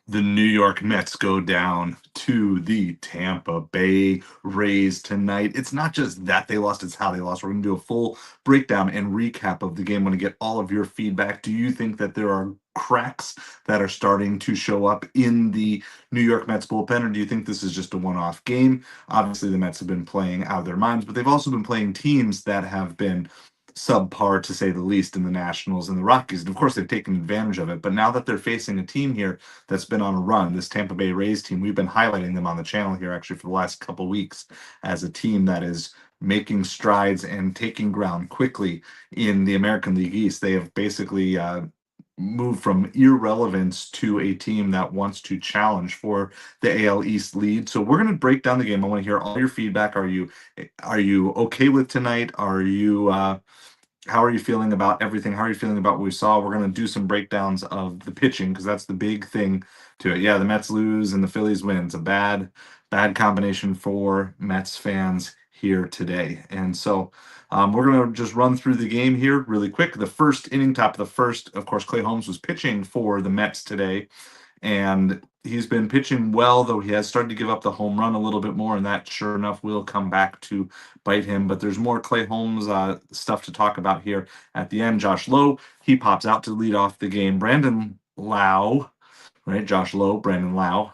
The New York Mets go down to the Tampa Bay Rays tonight. It's not just that they lost, it's how they lost. We're going to do a full breakdown and recap of the game. I want to get all of your feedback. Do you think that there are cracks that are starting to show up in the New York Mets bullpen, or do you think this is just a one off game? Obviously, the Mets have been playing out of their minds, but they've also been playing teams that have been subpar to say the least in the Nationals and the Rockies. And of course, they've taken advantage of it. But now that they're facing a team here that's been on a run, this Tampa Bay Rays team, we've been highlighting them on the channel here actually for the last couple weeks as a team that is making strides and taking ground quickly in the American League East. They have basically moved from irrelevance to a team that wants to challenge for the AL East lead. So we're going to break down the game. I want to hear all your feedback. Are you okay with tonight? Are you how are you feeling about everything? How are you feeling about what we saw? We're going to do some breakdowns of the pitching because that's the big thing to it. Yeah, the Mets lose and the Phillies win. It's a bad combination for Mets fans here today. And so we're going to just run through the game here really quick. The first inning, top of the first, of course, Clay Holmes was pitching for the Mets today. And he's been pitching well, though he has started to give up the home run a little bit more, and that sure enough will come back to bite him. But there's more Clay Holmes stuff to talk about here at the end. Josh Lowe, he pops out to lead off the game. Brandon Lau, right? Josh Lowe, Brandon Lau.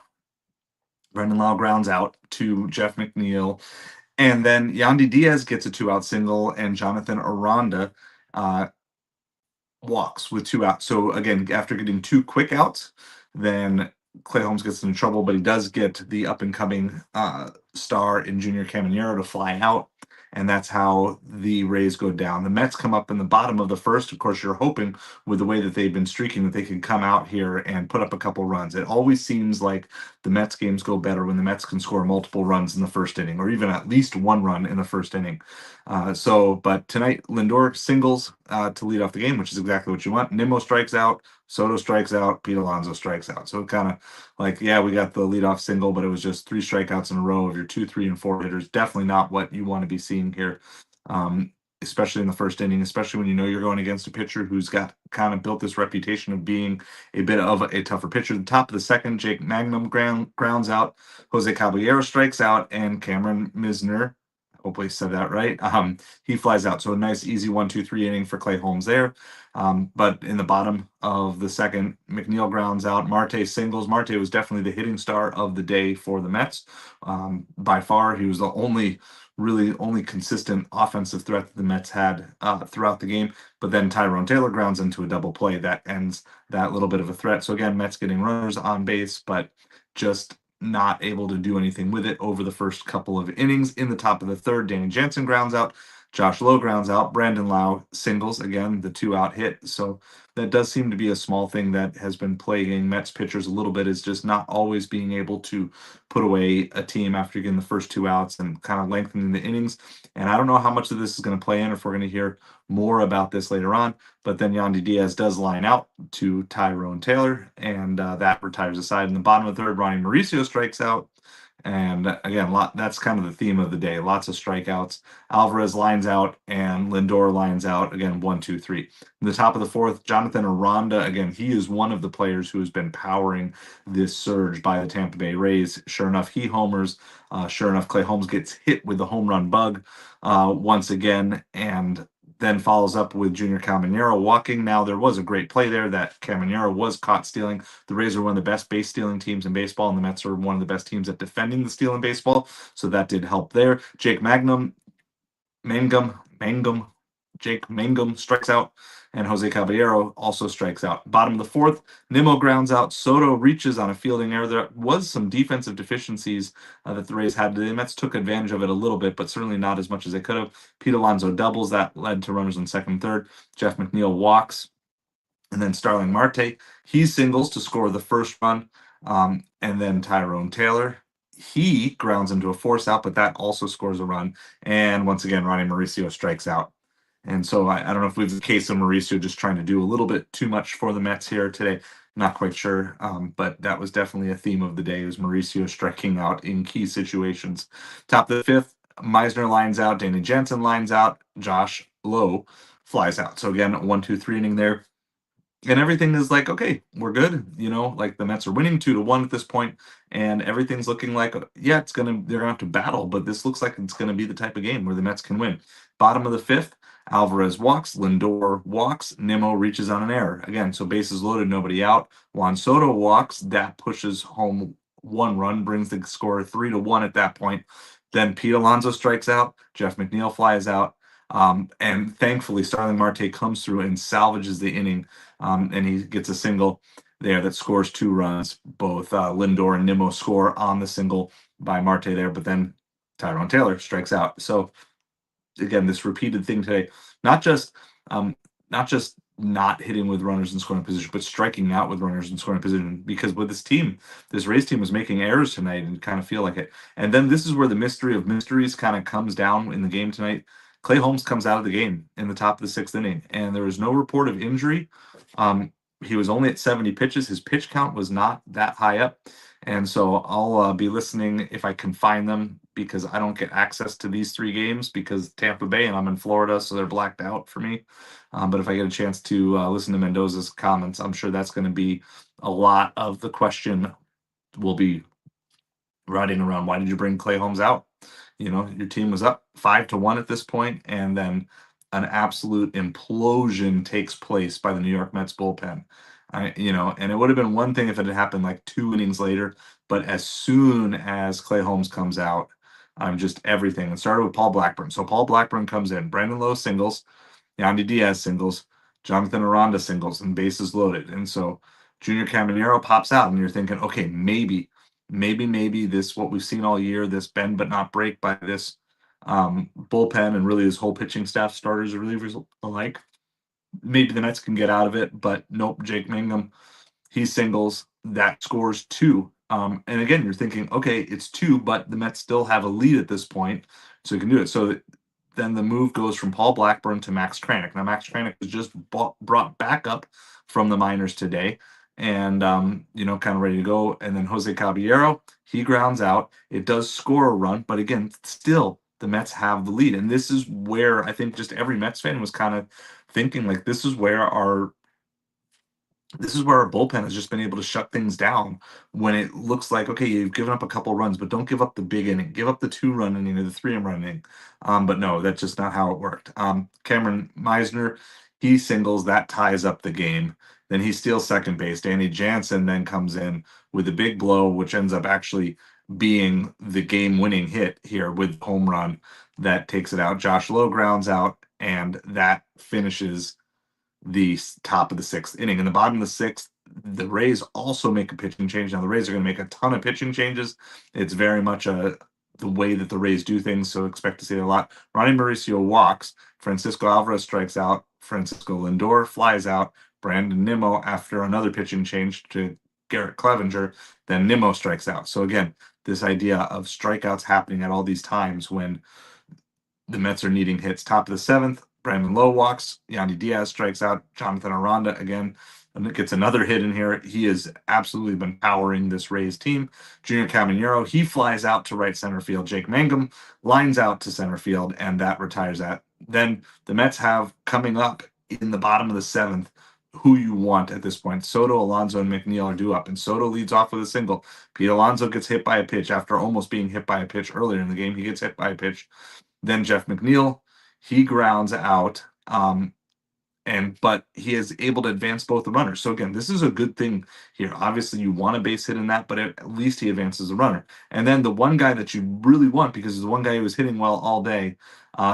Brandon Lau grounds out to Jeff McNeil. And then Yandy Diaz gets a 2-out single, and Jonathan Aranda walks with 2 outs. So again, after getting 2 quick outs, then Clay Holmes gets into trouble, but he does get the up and coming star in Junior Caminero to fly out. And that's how the Rays go down. The Mets come up in the bottom of the first. Of course, you're hoping with the way that they've been streaking that they can come out here and put up a couple runs. It always seems like the Mets games go better when the Mets can score multiple runs in the first inning, or even at least 1 run in the first inning. But tonight, Lindor singles to lead off the game, which is exactly what you want. Nimmo strikes out, Soto strikes out, Pete Alonso strikes out. So kind of like, yeah, we got the leadoff single, but it was just 3 strikeouts in a row of your 2, 3, and 4 hitters. Definitely not what you want to be seeing here, especially in the first inning, especially when you know you're going against a pitcher who's got kind of built this reputation of being a bit of a tougher pitcher. At the top of the second, Jake Magnum grounds out, Jose Caballero strikes out, and Cameron Misner, hopefully I said that right. He flies out. So a nice, easy 1-2-3 inning for Clay Holmes there. But in the bottom of the second, McNeil grounds out. Marte singles. Marte was definitely the hitting star of the day for the Mets. By far, he was the only consistent offensive threat that the Mets had throughout the game. But then Tyrone Taylor grounds into a double play that ends that little bit of a threat. So again, Mets getting runners on base, but just not able to do anything with it over the first couple of innings. In the top of the third, Danny Jansen grounds out, Josh Lowe grounds out, Brandon Lau singles, again, the 2-out hit. So that does seem to be a small thing that has been plaguing Mets pitchers a little bit, is just not always being able to put away a team after getting the first 2 outs and kind of lengthening the innings. And I don't know how much of this is going to play in, if we're going to hear more about this later on. But then Yandy Diaz does line out to Tyrone Taylor, and that retires aside. In the bottom of the third, Ronnie Mauricio strikes out. And again, that's kind of the theme of the day. Lots of strikeouts. Alvarez lines out and Lindor lines out. Again, 1, 2, 3. In the top of the fourth, Jonathan Aranda. Again, he is one of the players who has been powering this surge by the Tampa Bay Rays. Sure enough, he homers. Sure enough, Clay Holmes gets hit with the home run bug once again, and then follows up with Junior Caminero walking. Now, there was a great play there that Caminero was caught stealing. The Rays are one of the best base stealing teams in baseball, and the Mets are one of the best teams at defending the steal in baseball. So that did help there. Jake Jake Mangum strikes out, and Jose Caballero also strikes out. Bottom of the fourth, Nimmo grounds out. Soto reaches on a fielding error. There was some defensive deficiencies that the Rays had. The Mets took advantage of it a little bit, but certainly not as much as they could have. Pete Alonso doubles. That led to runners on second and third. Jeff McNeil walks. And then Starling Marte, he singles to score the first run. And then Tyrone Taylor, he grounds into a force out, but that also scores a run. And once again, Ronnie Mauricio strikes out. And so I don't know if we have the case of Mauricio just trying to do a little bit too much for the Mets here today. Not quite sure, but that was definitely a theme of the day, was Mauricio striking out in key situations. Top of the fifth, Meisner lines out, Danny Jansen lines out, Josh Lowe flies out. So again, 1, 2, 3 inning there. and everything is like, okay, we're good. Like the Mets are winning 2-1 at this point, and everything's looking like, yeah, they're gonna have to battle, but this looks like it's gonna be the type of game where the Mets can win. Bottom of the fifth, Alvarez walks, Lindor walks, Nimmo reaches on an error again, so bases loaded, nobody out. Juan Soto walks, that pushes home 1 run, brings the score 3-1 at that point. Then Pete Alonso strikes out, Jeff McNeil flies out. And thankfully, Starling Marte comes through and salvages the inning, and he gets a single there that scores 2 runs. Both Lindor and Nimmo score on the single by Marte there, but then Tyrone Taylor strikes out. So again, this repeated thing today, not just um, not just not hitting with runners in scoring position, but striking out with runners in scoring position. Because with this team, this Rays team was making errors tonight and kind of feel like it. And then this is where the mystery of mysteries kind of comes down in the game tonight. Clay Holmes comes out of the game in the top of the sixth inning, and there was no report of injury. Um, he was only at 70 pitches. His pitch count was not that high up. And so I'll be listening if I can find them, because I don't get access to these 3 games because Tampa Bay and I'm in Florida, so they're blacked out for me. But if I get a chance to listen to Mendoza's comments, I'm sure that's going to be a lot of the question will be riding around. Why did you bring Clay Holmes out? Your team was up 5-1 at this point, and then an absolute implosion takes place by the New York Mets bullpen. And it would have been one thing if it had happened like 2 innings later, but as soon as Clay Holmes comes out, just everything. It started with Paul Blackburn. So Paul Blackburn comes in, Brandon Lowe singles, Yandy Diaz singles, Jonathan Aranda singles, and bases loaded. And so Junior Caminero pops out, and you're thinking, okay, maybe this, what we've seen all year, this bend but not break by this bullpen and really this whole pitching staff, starters, relievers alike. Maybe the Mets can get out of it, but nope. Jake Mangum, he singles, that scores 2. And again, you're thinking, okay, it's 2, but the Mets still have a lead at this point, so you can do it. So then the move goes from Paul Blackburn to Max Kranick. Now, Max Kranick was just brought back up from the minors today, and kind of ready to go. And then Jose Caballero, he grounds out. It does score a run, but again, still the Mets have the lead. And this is where I think just every Mets fan was kind of thinking, like, this is where our bullpen has just been able to shut things down when it looks like, okay, you've given up a couple runs, but don't give up the big inning. Give up the 2-run inning or the 3-run inning. But no, that's just not how it worked. Cameron Meisner, he singles, that ties up the game. Then he steals second base. Danny Jansen then comes in with a big blow, which ends up actually being the game-winning hit here with home run that takes it out. Josh Lowe grounds out, and that finishes the top of the sixth inning. In the bottom of the sixth, the Rays also make a pitching change. Now the Rays are going to make a ton of pitching changes. It's very much the way that the Rays do things, so expect to see it a lot. Ronnie Mauricio walks. Francisco Alvarez strikes out. Francisco Lindor flies out. Brandon Nimmo, after another pitching change to Garrett Clevenger, then Nimmo strikes out. So again, this idea of strikeouts happening at all these times when the Mets are needing hits. Top of the seventh, Brandon Lowe walks. Yandy Diaz strikes out. Jonathan Aranda again gets another hit in here. He has absolutely been powering this Rays team. Junior Caminero, he flies out to right center field. Jake Mangum lines out to center field, and that retires that. Then the Mets have coming up in the bottom of the seventh who you want at this point. Soto, Alonso, and McNeil are due up, and Soto leads off with a single. Pete Alonso gets hit by a pitch after almost being hit by a pitch earlier in the game. He gets hit by a pitch. Then Jeff McNeil, he grounds out, but he is able to advance both the runners. So again, this is a good thing here. Obviously, you want a base hit in that, but at least he advances the runner. And then the one guy that you really want, because he's the one guy who was hitting well all day,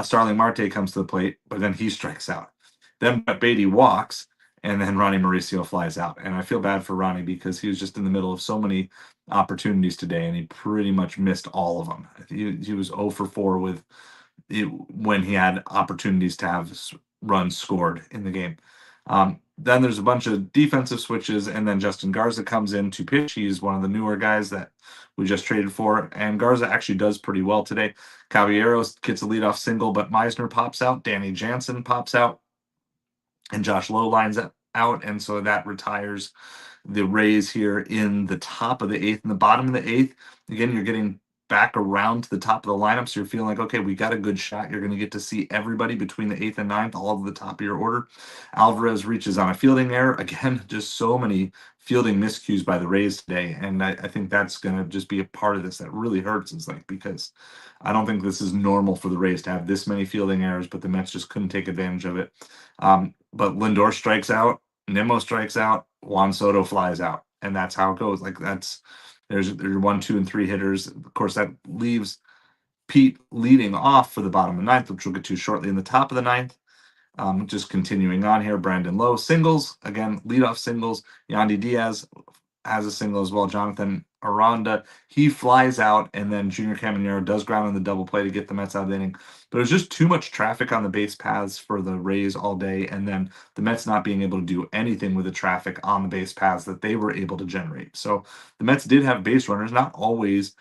Starling Marte comes to the plate, but then he strikes out. Then Brett Beatty walks, and then Ronnie Mauricio flies out. And I feel bad for Ronnie because he was just in the middle of so many opportunities today, and he pretty much missed all of them. He was 0 for 4 with when he had opportunities to have runs scored in the game. Then there's a bunch of defensive switches, and then Justin Garza comes in to pitch. He's one of the newer guys that we just traded for, and Garza actually does pretty well today. Caballero gets a leadoff single, but Meisner pops out, Danny Jansen pops out, and Josh Lowe lines out, and so that retires the Rays here in the top of the eighth. In the bottom of the eighth, again, you're getting back around to the top of the lineup. So you're feeling like, okay, we got a good shot. You're going to get to see everybody between the eighth and ninth, all of the top of your order. Alvarez reaches on a fielding error. Again, just so many fielding miscues by the Rays today. And I think that's going to just be a part of this that really hurts. Is like, because I don't think this is normal for the Rays to have this many fielding errors, but the Mets just couldn't take advantage of it. But Lindor strikes out, Nimmo strikes out, Juan Soto flies out. And that's how it goes. Like there's 1, 2, and 3 hitters. Of course, that leaves Pete leading off for the bottom of the ninth, which we'll get to shortly in the top of the ninth. Just continuing on here, Brandon Lowe singles again, leadoff singles. Yandy Diaz has a single as well. Jonathan Aranda, he flies out, and then Junior Caminero does ground in the double play to get the Mets out of the inning. But it was just too much traffic on the base paths for the Rays all day, and then the Mets not being able to do anything with the traffic on the base paths that they were able to generate. So the Mets did have base runners, not always,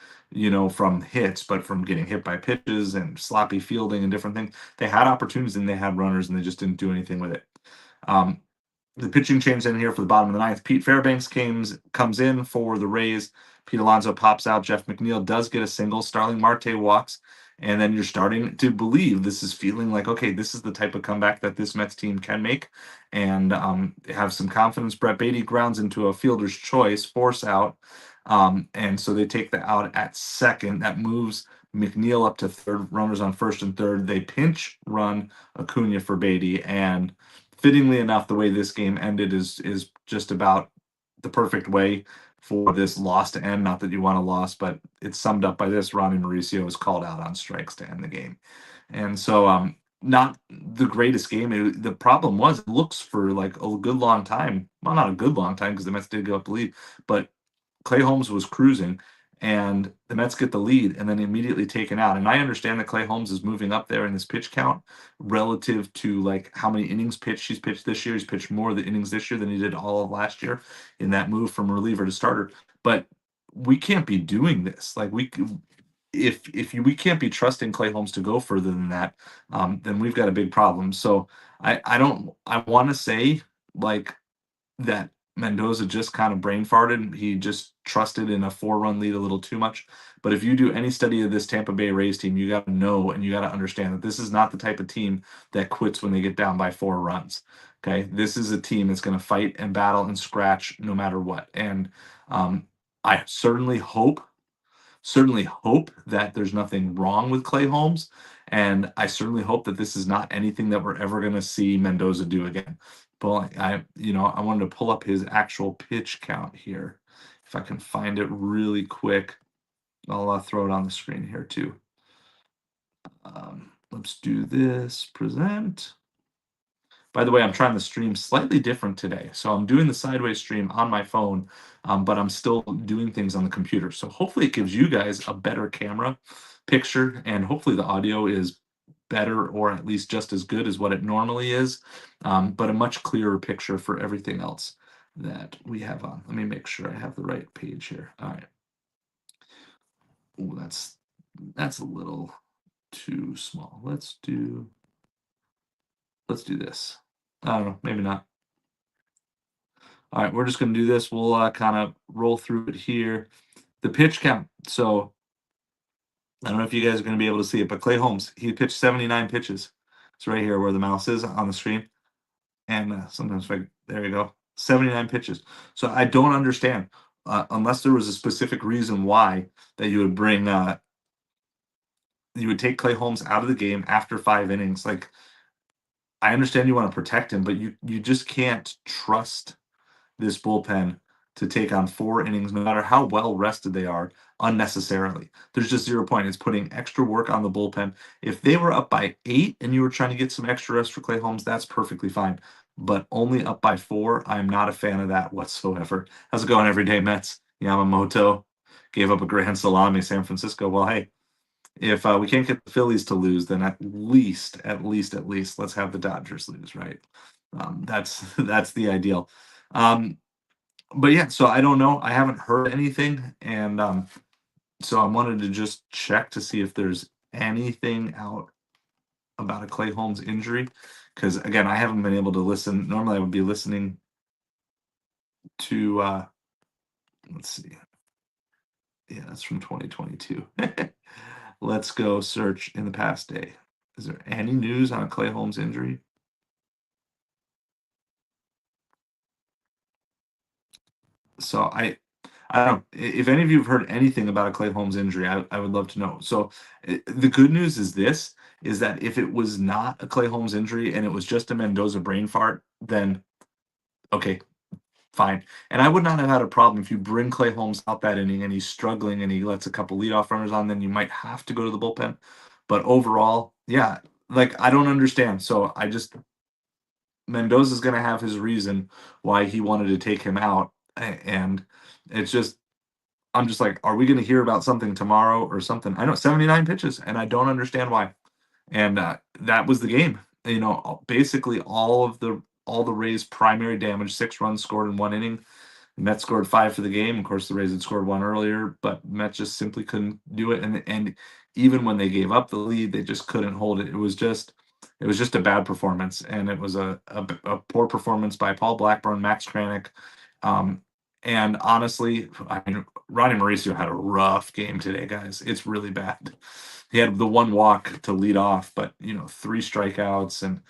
from hits, but from getting hit by pitches and sloppy fielding and different things. They had opportunities and they had runners, and they just didn't do anything with it. The pitching change in here for the bottom of the ninth. Pete Fairbanks comes in for the Rays. Pete Alonso pops out. Jeff McNeil does get a single. Starling Marte walks. And then you're starting to believe this is feeling like, okay, this is the type of comeback that this Mets team can make and have some confidence. Brett Beatty grounds into a fielder's choice, force out. And so they take the out at second. That moves McNeil up to third, runners on first and third. They pinch run Acuna for Beatty, and fittingly enough, the way this game ended is just about the perfect way for this loss to end. Not that you want a loss, but it's summed up by this: Ronnie Mauricio is called out on strikes to end the game, and so not the greatest game. The problem was it looks for like a good long time. Well, not a good long time because the Mets did go up the lead, but Clay Holmes was cruising, and the Mets get the lead and then immediately taken out. And I understand that Clay Holmes is moving up there in this pitch count relative to like how many innings pitched he's pitched this year. He's pitched more of the innings this year than he did all of last year in that move from reliever to starter. But we can't be doing this. Like we can't be trusting Clay Holmes to go further than that, then we've got a big problem. So I want to say like that Mendoza just kind of brain farted. He just trusted in a 4-run lead a little too much. But if you do any study of this Tampa Bay Rays team, you got to know and you got to understand that this is not the type of team that quits when they get down by 4 runs. Okay, this is a team that's going to fight and battle and scratch no matter what. And I certainly hope that there's nothing wrong with Clay Holmes. And I certainly hope that this is not anything that we're ever going to see Mendoza do again. But I wanted to pull up his actual pitch count here. If I can find it really quick, I'll throw it on the screen here too. Let's do this, present. By the way, I'm trying the stream slightly different today. So I'm doing the sideways stream on my phone, but I'm still doing things on the computer. So hopefully it gives you guys a better camera picture, and hopefully the audio is better or at least just as good as what it normally is, but a much clearer picture for everything else that we have on. Let me make sure I have the right page here. All right. Ooh, that's a little too small. Let's do this. I don't know, maybe not. All right, we're just going to do this. We'll kind of roll through it here. The pitch count. So I don't know if you guys are going to be able to see it, but Clay Holmes, he pitched 79 pitches. It's right here where the mouse is on the screen. And sometimes, there you go, 79 pitches. So I don't understand, unless there was a specific reason why that you would take Clay Holmes out of the game after 5 innings. Like, I understand you want to protect him, but you just can't trust this bullpen to take on 4 innings, no matter how well rested they are, unnecessarily. There's just 0 point. It's putting extra work on the bullpen. If they were up by 8 and you were trying to get some extra rest for Clay Holmes, that's perfectly fine. But only up by 4, I'm not a fan of that whatsoever. How's it going, everyday Mets? Yamamoto gave up a grand salami, San Francisco. Well, hey, if we can't get the Phillies to lose, then at least, let's have the Dodgers lose, right? That's the ideal. But yeah, so I don't know. I haven't heard anything, and so I wanted to just check to see if there's anything out about a Clay Holmes injury, because again, I haven't been able to listen. Normally, I would be listening to let's see, Yeah, that's from 2022. Let's go search in the past day. Is there any news on a Clay Holmes injury? So I don't know if any of you have heard anything about a Clay Holmes injury. I would love to know. So the good news is this: is that if it was not a Clay Holmes injury and it was just a Mendoza brain fart, then okay, fine. And I would not have had a problem if you bring Clay Holmes out that inning and he's struggling and he lets a couple leadoff runners on, then you might have to go to the bullpen. But overall, yeah, like I don't understand. So I just Mendoza's going to have his reason why he wanted to take him out, and it's just I'm just like, are we going to hear about something tomorrow or something? I know 79 pitches, and I don't understand why. And that was the game. Basically all the Rays' primary damage, 6 runs scored in 1 inning. Mets scored 5 for the game. Of course, the Rays had scored 1 earlier, but Mets just simply couldn't do it. And even when they gave up the lead, they just couldn't hold it. It was just a bad performance, and it was a poor performance by Paul Blackburn, Max Kranick, um, and honestly, I mean, Ronnie Mauricio had a rough game today, guys. It's really bad. He had the one walk to lead off, but 3 strikeouts, and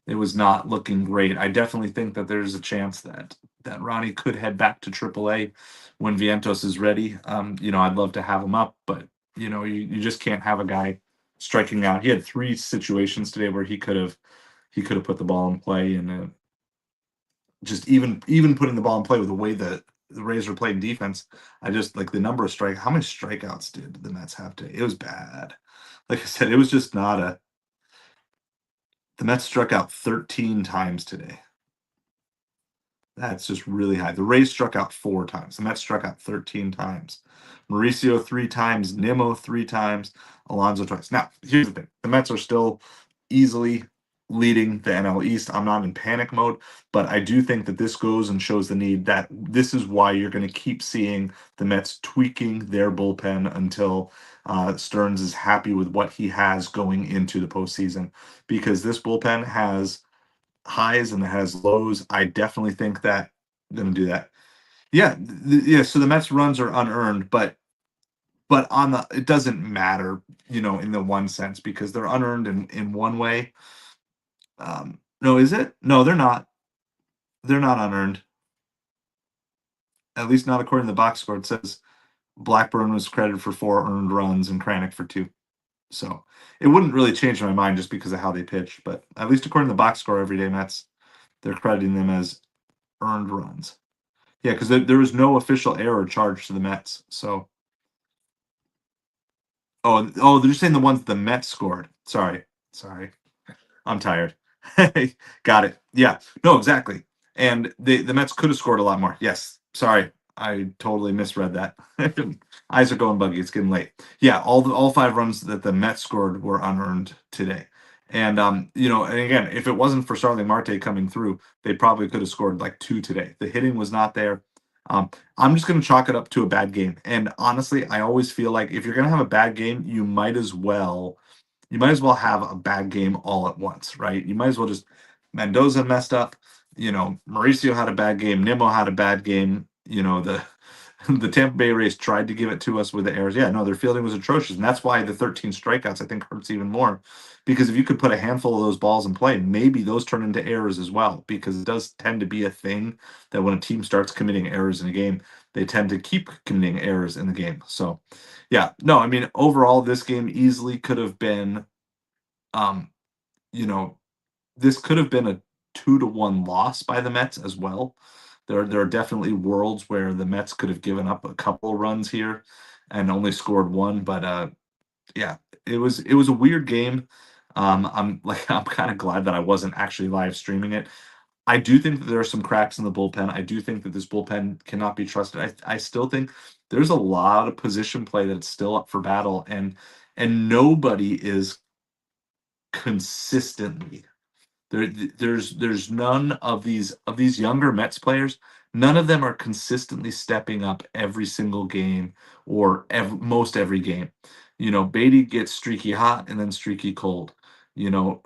it was not looking great. I definitely think that there's a chance that Ronnie could head back to AAA when Vientos is ready. I'd love to have him up, but you just can't have a guy striking out. He had 3 situations today where he could have put the ball in play, and just even putting the ball in play with the way that the Rays were playing defense. I just like the number of strike. How many strikeouts did the Mets have today? It was bad. Like I said, it was just not a. The Mets struck out 13 times today. That's just really high. The Rays struck out 4 times. The Mets struck out 13 times. Mauricio 3 times, Nimmo 3 times, Alonso twice. Now, here's the thing. The Mets are still easily leading the NL East. I'm not in panic mode, but I do think that this goes and shows the need that this is why you're going to keep seeing the Mets tweaking their bullpen until Stearns is happy with what he has going into the postseason, because this bullpen has highs and it has lows. I definitely think that I'm gonna do that. Yeah, yeah. So the Mets runs are unearned, but on the it doesn't matter, in the one sense because they're unearned in one way. No, is it? No, they're not. They're not unearned. At least not according to the box score. It says Blackburn was credited for 4 earned runs and Kranick for 2. So it wouldn't really change my mind just because of how they pitch. But at least according to the box score, everyday Mets, they're crediting them as earned runs. Yeah, because there was no official error charged to the Mets. So, they're just saying the ones the Mets scored. Sorry, I'm tired. Got it. Yeah, no, exactly. And the Mets could have scored a lot more. Yes, sorry, I totally misread that. Eyes are going buggy. It's getting late. Yeah, all 5 runs that the Mets scored were unearned today. And and again, if it wasn't for Starling Marte coming through, they probably could have scored like 2 today. The hitting was not there. I'm just going to chalk it up to a bad game. And honestly, I always feel like if you're going to have a bad game, you might as well have a bad game all at once, right? You might as well just Mendoza messed up. Mauricio had a bad game. Nimmo had a bad game. The Tampa Bay Rays tried to give it to us with the errors. Yeah, no, their fielding was atrocious, and that's why the 13 strikeouts I think hurts even more. Because if you could put a handful of those balls in play, maybe those turn into errors as well. Because it does tend to be a thing that when a team starts committing errors in a game, they tend to keep committing errors in the game. So, yeah, no, I mean overall, this game easily could have been, um, you know, this could have been a 2-1 loss by the Mets as well. There are definitely worlds where the Mets could have given up a couple runs here and only scored 1, but yeah, it was a weird game. I'm kind of glad that I wasn't actually live streaming it. I do think that there are some cracks in the bullpen. I do think that this bullpen cannot be trusted. I still think there's a lot of position play that's still up for battle, and nobody is consistently there's none of these younger Mets players. None of them are consistently stepping up every single game or most every game. Beatty gets streaky hot and then streaky cold. You know,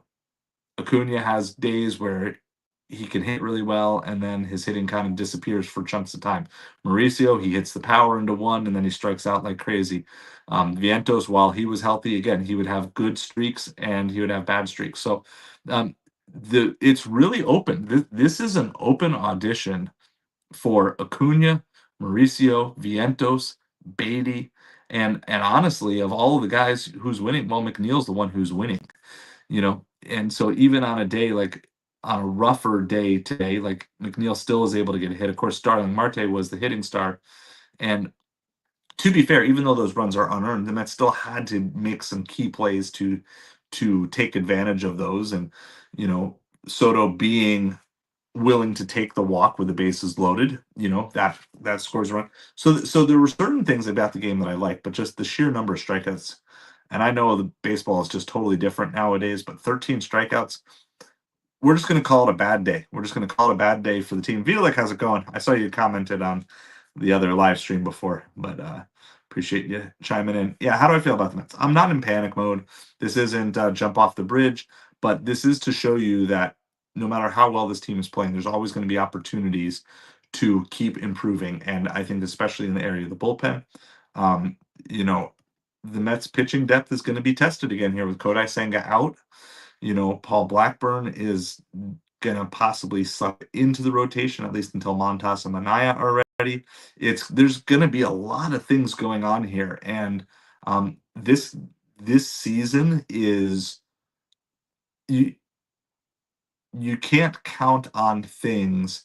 Acuna has days where he can hit really well, and then his hitting kind of disappears for chunks of time. Mauricio, he hits the power into one, and then he strikes out like crazy. Vientos, while he was healthy, again, he would have good streaks and he would have bad streaks. So um, it's really open. This is an open audition for Acuna, Mauricio, Vientos, Beatty, and honestly, of all of the guys who's winning, well, McNeil's the one who's winning, and so even on a day like on a rougher day today, like McNeil still is able to get a hit. Of course, Starling Marte was the hitting star, and to be fair, even though those runs are unearned, the Mets still had to make some key plays to take advantage of those, and Soto being willing to take the walk with the bases loaded, that scores a run. So there were certain things about the game that I liked, but just the sheer number of strikeouts. And I know the baseball is just totally different nowadays, but 13 strikeouts, we're just going to call it a bad day. We're just going to call it a bad day for the team. Vitalik, how's it going? I saw you commented on the other live stream before, but appreciate you chiming in. Yeah, how do I feel about the Mets? I'm not in panic mode. This isn't jump off the bridge, but this is to show you that no matter how well this team is playing, there's always going to be opportunities to keep improving. And I think especially in the area of the bullpen, um, you know, the Mets pitching depth is going to be tested again here with Kodai Senga out. Paul Blackburn is gonna possibly suck into the rotation at least until Montas and Manaya are ready. There's gonna be a lot of things going on here, and this season is you you can't count on things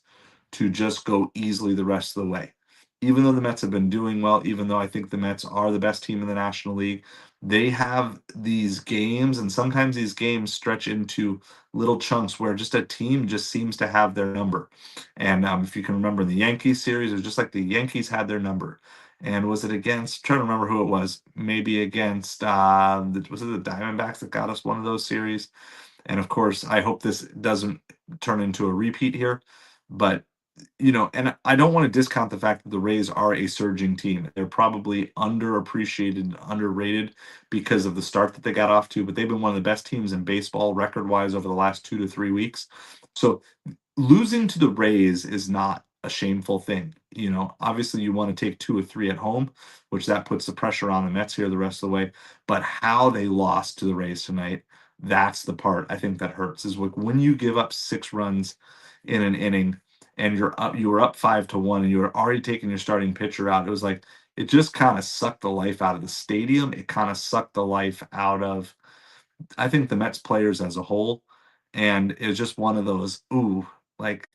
to just go easily the rest of the way. Even though the Mets have been doing well, even though I think the Mets are the best team in the National League, they have these games, and sometimes these games stretch into little chunks where just a team just seems to have their number. And if you can remember the Yankees series, it was just like the Yankees had their number. And was it against? Trying to remember who it was. Maybe against was it the Diamondbacks that got us one of those series? And of course, I hope this doesn't turn into a repeat here. But, and I don't want to discount the fact that the Rays are a surging team. They're probably underappreciated, underrated because of the start that they got off to, but they've been one of the best teams in baseball record wise over the last 2 to 3 weeks. So losing to the Rays is not a shameful thing. Obviously you want to take 2 or 3 at home, which that puts the pressure on the Mets here the rest of the way. But how they lost to the Rays tonight, that's the part I think that hurts. Is like when you give up 6 runs in an inning and you were up 5-1 and you were already taking your starting pitcher out. It was like it just kind of sucked the life out of the stadium. It kind of sucked the life out of I think the Mets players as a whole. And it was just one of those, ooh, like,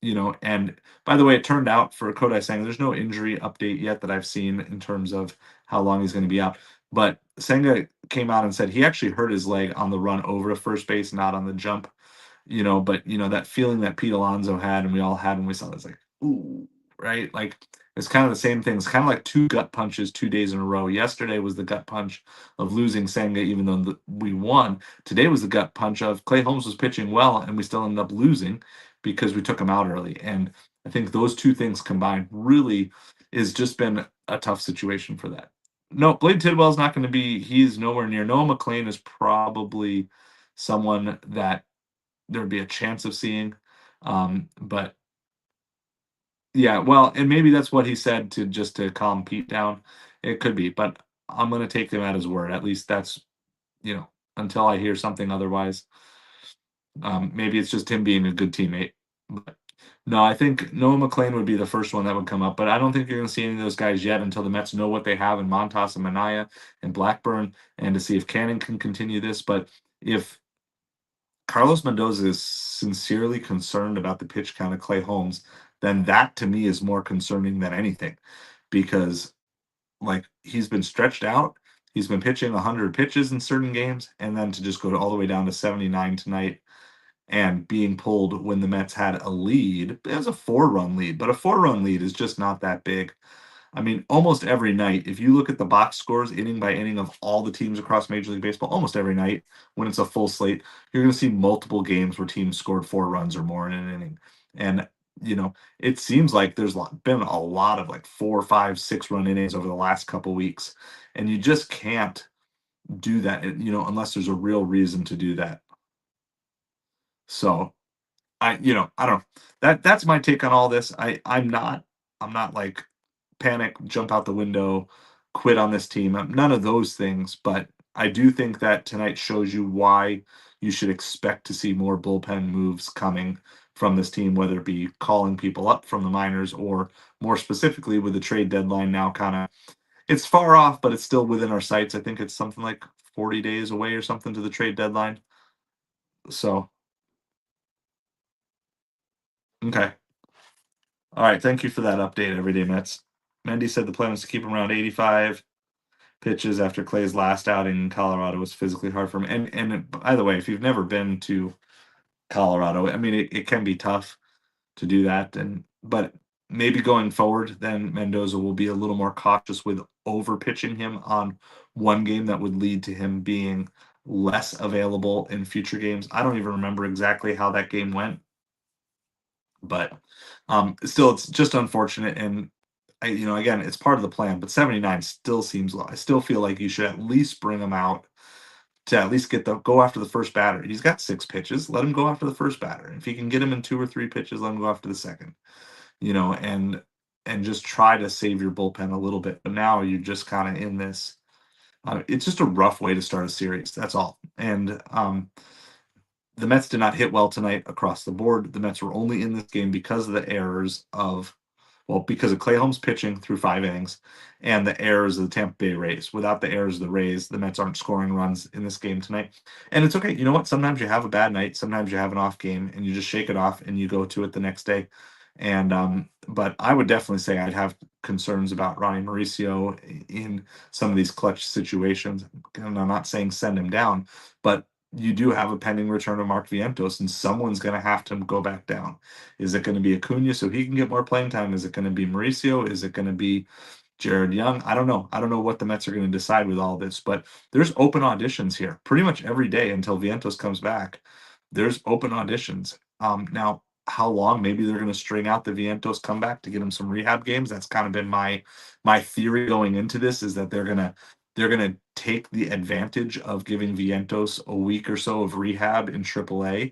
and by the way, it turned out for Kodai Senga, there's no injury update yet that I've seen in terms of how long he's going to be out. But Senga came out and said he actually hurt his leg on the run over to first base, not on the jump. But that feeling that Pete Alonso had and we all had when we saw this, like, ooh, right? Like it's kind of the same thing. It's kind of like 2 gut punches 2 days in a row. Yesterday was the gut punch of losing Senga, even though we won. Today was the gut punch of Clay Holmes was pitching well and we still ended up losing because we took him out early. And I think those two things combined really is just been a tough situation for that. No, Blade Tidwell's not going to be, he's nowhere near. Noah McLean is probably someone that there would be a chance of seeing. But yeah, well, and maybe that's what he said to calm Pete down. It could be, but I'm gonna take him at his word. At least that's until I hear something otherwise. Maybe it's just him being a good teammate. But no, I think Noah McLean would be the first one that would come up, but I don't think you're going to see any of those guys yet until the Mets know what they have in Montas and Manaya and Blackburn, and to see if Cannon can continue this. But if Carlos Mendoza is sincerely concerned about the pitch count of Clay Holmes, then that to me is more concerning than anything because like he's been stretched out. He's been pitching 100 pitches in certain games, and then to just go all the way down to 79 tonight and being pulled when the Mets had a lead. It was a 4-run lead, but a 4-run lead is just not that big. I mean, almost every night, if you look at the box scores inning by inning of all the teams across Major League Baseball, almost every night when it's a full slate, you're going to see multiple games where teams scored 4 runs or more in an inning. And, it seems like there's been a lot of like 4, 5, 6 run innings over the last couple weeks. And you just can't do that, unless there's a real reason to do that. So I don't know. That's my take on all this. I'm not like panic, jump out the window, quit on this team. None of those things, but I do think that tonight shows you why you should expect to see more bullpen moves coming from this team, whether it be calling people up from the minors or more specifically with the trade deadline now kind of it's far off, but it's still within our sights. I think it's something like 40 days away or something to the trade deadline. So, okay. All right. Thank you for that update, Everyday Mets. Mendy said the plan was to keep him around 85 pitches after Clay's last outing in Colorado was physically hard for him. And by the way, if you've never been to Colorado, I mean it can be tough to do that. And but maybe going forward, then Mendoza will be a little more cautious with over pitching him on one game that would lead to him being less available in future games. I don't even remember exactly how that game went, but still, it's just unfortunate. And again, it's part of the plan. But 79 still seems low. I still feel like you should at least bring him out to at least get the go after the first batter. He's got 6 pitches. Let him go after the first batter. If he can get him in 2 or 3 pitches, let him go after the second. And just try to save your bullpen a little bit. But now you're just kind of in this. It's just a rough way to start a series. That's all. And the Mets did not hit well tonight across the board. The Mets were only in this game because of the errors of, well, because of Clay Holmes pitching through 5 innings and the errors of the Tampa Bay Rays. Without the errors of the Rays, the Mets aren't scoring runs in this game tonight. And it's okay. You know what? Sometimes you have a bad night. Sometimes you have an off game and you just shake it off and you go to it the next day. And but I would definitely say I'd have concerns about Ronnie Mauricio in some of these clutch situations. And I'm not saying send him down, but you do have a pending return of Mark Vientos, and someone's going to have to go back down. Is it going to be Acuna so he can get more playing time? Is it going to be Mauricio? Is it going to be Jared Young? I don't know. I don't know what the Mets are going to decide with all this, but there's open auditions here pretty much every day until Vientos comes back. There's open auditions. Now, how long? Maybe they're going to string out the Vientos comeback to get him some rehab games. That's kind of been my theory going into this is that they're gonna take the advantage of giving Vientos a week or so of rehab in AAA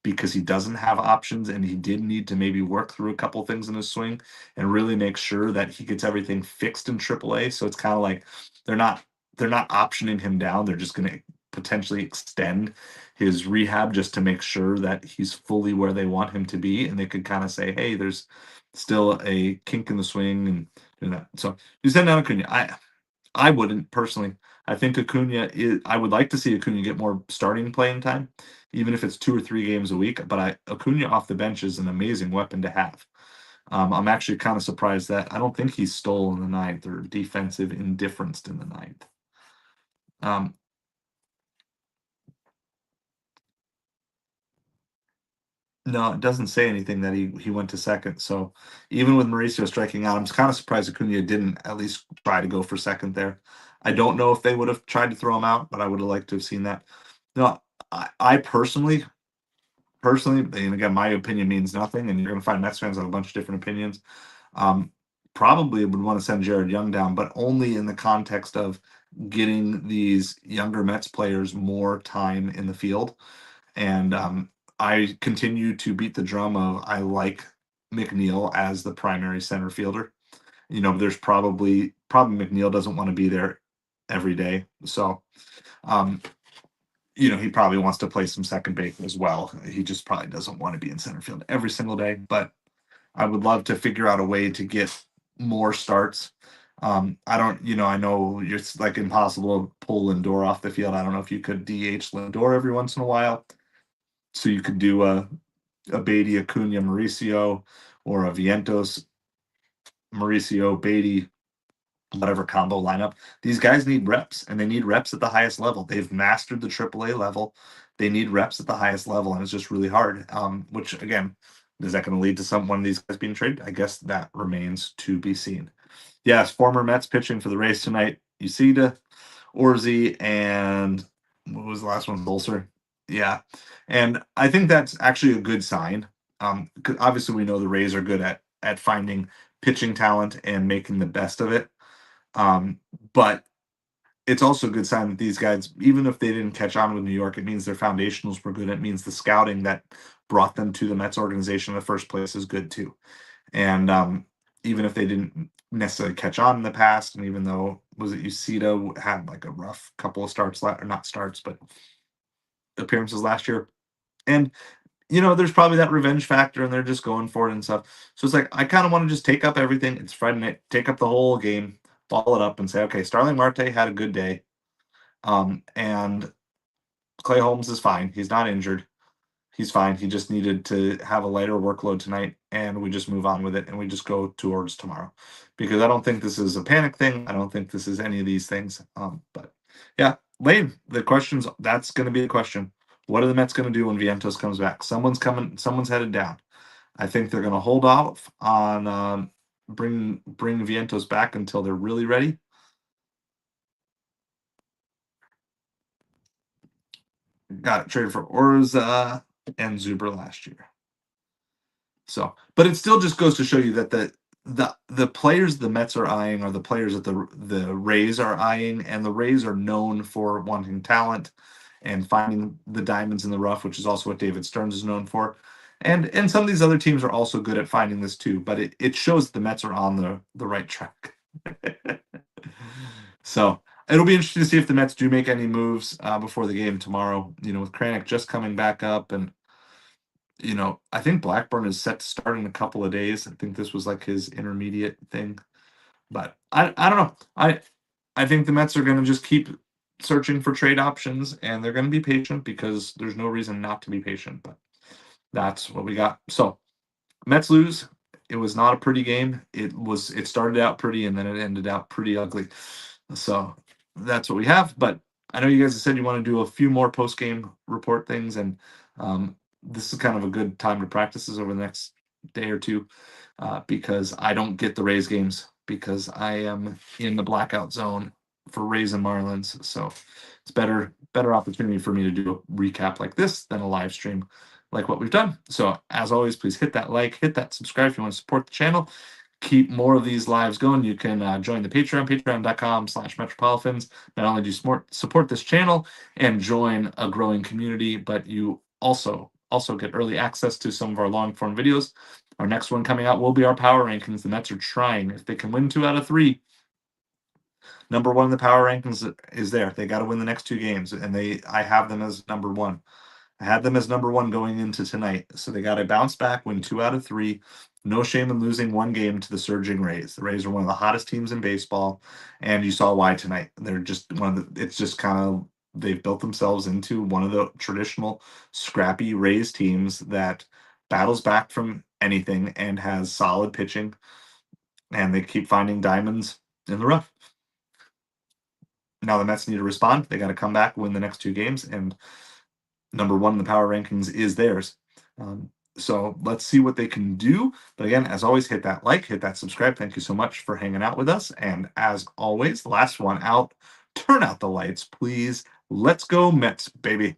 because he doesn't have options and he did need to maybe work through a couple things in his swing and really make sure that he gets everything fixed in AAA. So it's kind of like they're not they're not optioning him down. They're just gonna potentially extend his rehab just to make sure that he's fully where they want him to be. And they could kind of say, hey, there's still a kink in the swing and do that. So you send down Acuna. I wouldn't personally. I think Acuna is. I would like to see Acuna get more starting playing time, even if it's 2 or 3 games a week. But Acuna off the bench is an amazing weapon to have. I'm actually kind of surprised that I don't think he's stole in the ninth or defensive indifference in the ninth. Um, no, it doesn't say anything that he went to second. So even with Mauricio striking out, I'm kind of surprised Acuna didn't at least try to go for second there. I don't know if they would have tried to throw him out, but I would have liked to have seen that. No, I personally, and again, my opinion means nothing, and you're going to find Mets fans have a bunch of different opinions. Um, Probably would want to send Jared Young down, but only in the context of getting these younger Mets players more time in the field. And I continue to beat the drum of I like McNeil as the primary center fielder. There's probably McNeil doesn't want to be there every day, so um, he probably wants to play some second base as well. He just probably doesn't want to be in center field every single day. But I would love to figure out a way to get more starts. I don't, I know it's like impossible to pull Lindor off the field. I don't know if you could DH Lindor every once in a while. So you could do a Beatty, Acuna, Mauricio, or a Vientos, Mauricio, Beatty, whatever combo lineup. These guys need reps, and they need reps at the highest level. They've mastered the AAA level. They need reps at the highest level, and it's just really hard. Which again, is that going to lead to one of these guys being traded? I guess that remains to be seen. Yes, former Mets pitching for the Rays tonight. Uceda, Orzi, and what was the last one? Bolser. Yeah, and I think that's actually a good sign. 'Cause obviously we know the Rays are good at finding pitching talent and making the best of it. Um, but it's also a good sign that these guys, even if they didn't catch on with New York, it means their foundationals were good. It means the scouting that brought them to the Mets organization in the first place is good too. And even if they didn't necessarily catch on in the past, and even though was it Uceda had like a rough couple of starts, or not starts, but appearances last year, and there's probably that revenge factor, and they're just going for it and stuff. So it's like I kind of want to just take up everything. It's Friday night, take up the whole game, ball it up, and say, okay, Starling Marte had a good day, and Clay Holmes is fine. He's not injured. He's fine. He just needed to have a lighter workload tonight, and we just move on with it, and we just go towards tomorrow, because I don't think this is a panic thing. I don't think this is any of these things. But yeah, Lane, the questions. That's going to be the question. What are the Mets going to do when Vientos comes back? Someone's coming. Someone's headed down. I think they're going to hold off on bring Vientos back until they're really ready. Got it traded for Orza and Zuber last year. So, but it still just goes to show you that the players the Mets are eyeing are the players that the Rays are eyeing, and the Rays are known for wanting talent and finding the diamonds in the rough, which is also what David Stearns is known for. And some of these other teams are also good at finding this too, but it shows that the Mets are on the right track. So it'll be interesting to see if the Mets do make any moves before the game tomorrow. With Kranick just coming back up, and I think Blackburn is set to start in a couple of days. I think this was like his intermediate thing, but I don't know. I think the Mets are going to just keep searching for trade options, and they're going to be patient because there's no reason not to be patient. But that's what we got. So Mets lose. It was not a pretty game. It started out pretty, and then it ended out pretty ugly. So that's what we have. But I know you guys have said you want to do a few more post game report things, and this is kind of a good time to practice this over the next day or two, because I don't get the Rays games because I am in the blackout zone for Rays and Marlins. So it's better opportunity for me to do a recap like this than a live stream like what we've done. So as always, please hit that like, hit that subscribe if you want to support the channel. Keep more of these lives going. You can join the Patreon, patreon.com/MetropoliFins. Not only do you support this channel and join a growing community, but you also get early access to some of our long form videos. Our next one coming out will be our power rankings. The Mets are trying. If they can win 2 out of 3, number 1 in the power rankings is there. They got to win the next 2 games, and I have them as number 1. I had them as number 1 going into tonight. So they got to bounce back, win 2 out of 3. No shame in losing 1 game to the surging Rays. The Rays are one of the hottest teams in baseball, and you saw why tonight. They're just it's just kind of, they've built themselves into one of the traditional scrappy Rays teams that battles back from anything and has solid pitching, and they keep finding diamonds in the rough. Now the Mets need to respond. They got to come back, win the next 2 games, and number 1 in the power rankings is theirs. So let's see what they can do. But again, as always, hit that like, hit that subscribe. Thank you so much for hanging out with us. And as always, last one out, turn out the lights, please. Let's go Mets, baby.